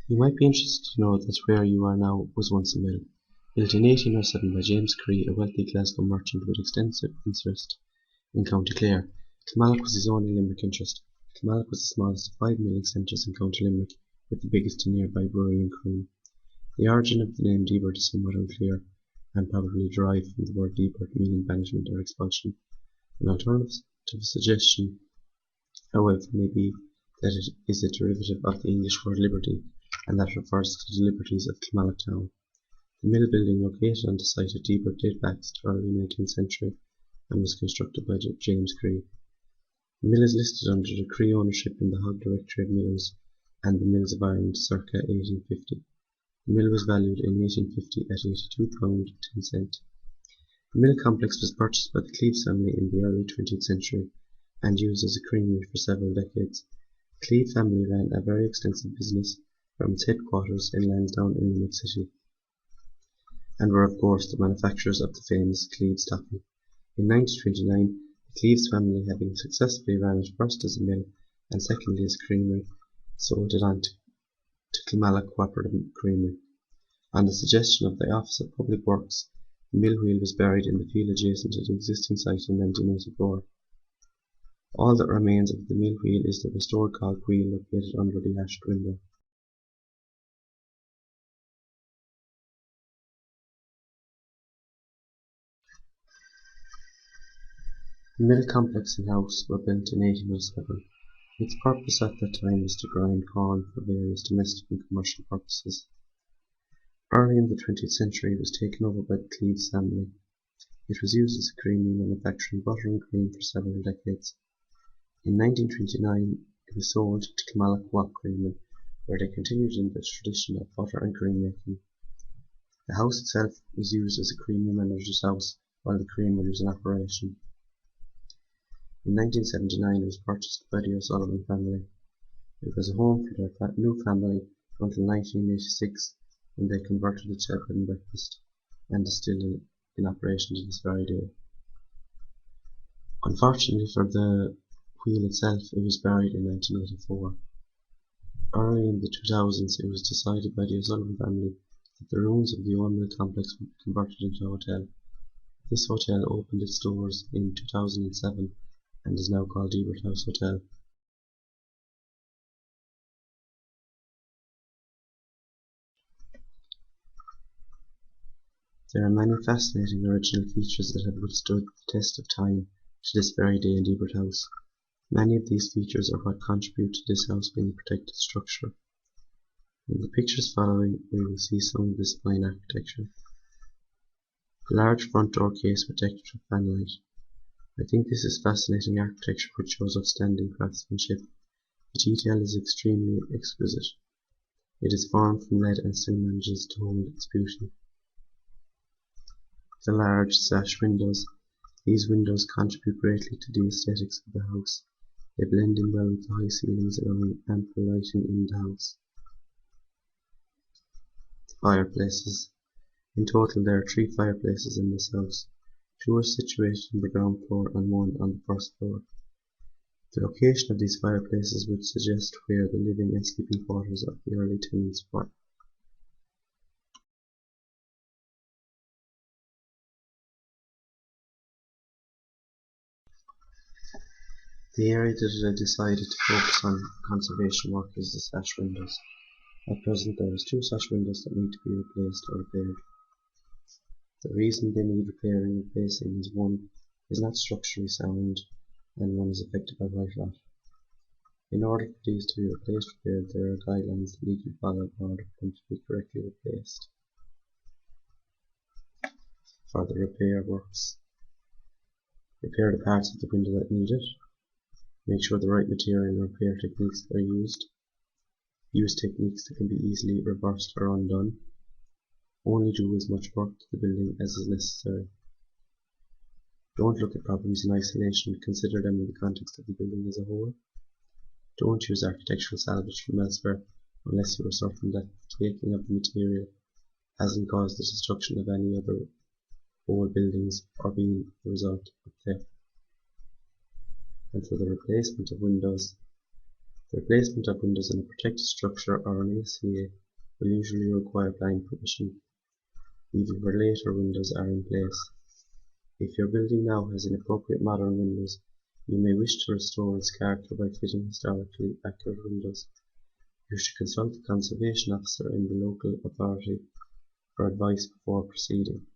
You might be interested to know that where you are now was once a mill. Built in 1807 by James Cree, a wealthy Glasgow merchant with extensive interest in County Clare, Kilmallock was his only Limerick interest. Kilmallock was the smallest of 5 milling centres in County Limerick, with the biggest a nearby brewery in Croom. The origin of the name Debert is somewhat unclear, and probably derived from the word Debert meaning banishment or expulsion. An alternative suggestion, however, may be that it is a derivative of the English word liberty, and that refers to the liberties of Kilmallock town. The mill building located on the site of Debert dates back to the early 19th century and was constructed by James Cree. The mill is listed under the Cree ownership in the Hog Directory of Millers and the Mills of Ireland circa 1850. The mill was valued in 1850 at £82.10. The mill complex was purchased by the Cleves family in the early 20th century and used as a creamery for several decades. The Cleve family ran a very extensive business from its headquarters in Lansdowne in Limerick City, and were of course the manufacturers of the famous Cleves toffee. In 1929, the Cleves family, having successfully ran it first as a mill and secondly as a creamery, sold it on to Kilmallock Co-operative Creamery. On the suggestion of the Office of Public Works, the mill wheel was buried in the field adjacent to the existing site in 1984. All that remains of the mill wheel is the restored cog wheel located under the arched window. The mill complex and house were built in 1807. Its purpose at that time was to grind corn for various domestic and commercial purposes. Early in the 20th century it was taken over by the Cleves family. It was used as a creamery manufacturing butter and cream for several decades. In 1929 it was sold to Kilmallock Co-op Creamery, where they continued in the tradition of butter and cream making. The house itself was used as a creamery manager's house while the creamery was in operation. In 1979 it was purchased by the O'Sullivan family. It was a home for their new family until 1986, when they converted it to a bed and breakfast, and is still in operation to this very day. Unfortunately for the wheel itself, it was buried in 1984. Early in the 2000s it was decided by the O'Sullivan family that the ruins of the old mill complex would be converted into a hotel. This hotel opened its doors in 2007 and is now called Debert House Hotel. There are many fascinating original features that have withstood the test of time to this very day in Debert House. Many of these features are what contribute to this house being a protected structure. In the pictures following we will see some of this fine architecture. The large front door case with decorative fanlight. I think this is fascinating architecture which shows outstanding craftsmanship. The detail is extremely exquisite. It is formed from lead and still manages to hold its beauty. The large sash windows. These windows contribute greatly to the aesthetics of the house. They blend in well with the high ceilings, allowing ample lighting in the house. Fireplaces. In total there are 3 fireplaces in this house. 2 are situated on the ground floor and 1 on the first floor. The location of these fireplaces would suggest where the living and sleeping quarters of the early tenants were. The area that I decided to focus on conservation work is the sash windows. At present there is 2 sash windows that need to be replaced or repaired. The reason they need repairing and replacing is 1 is not structurally sound and 1 is affected by white rot. In order for these to be replaced or repaired, there are guidelines that need to be followed in order for them to be correctly replaced. For the repair works, repair the parts of the window that need it. Make sure the right material and repair techniques are used. Use techniques that can be easily reversed or undone. Only do as much work to the building as is necessary. Don't look at problems in isolation, consider them in the context of the building as a whole. Don't use architectural salvage from elsewhere unless you are certain that the taking of the material hasn't caused the destruction of any other old buildings or been the result of theft. And for the replacement of windows, The placement of windows in a protected structure or an ACA will usually require planning permission, even where later windows are in place. If your building now has inappropriate modern windows, you may wish to restore its character by fitting historically accurate windows. You should consult the conservation officer in the local authority for advice before proceeding.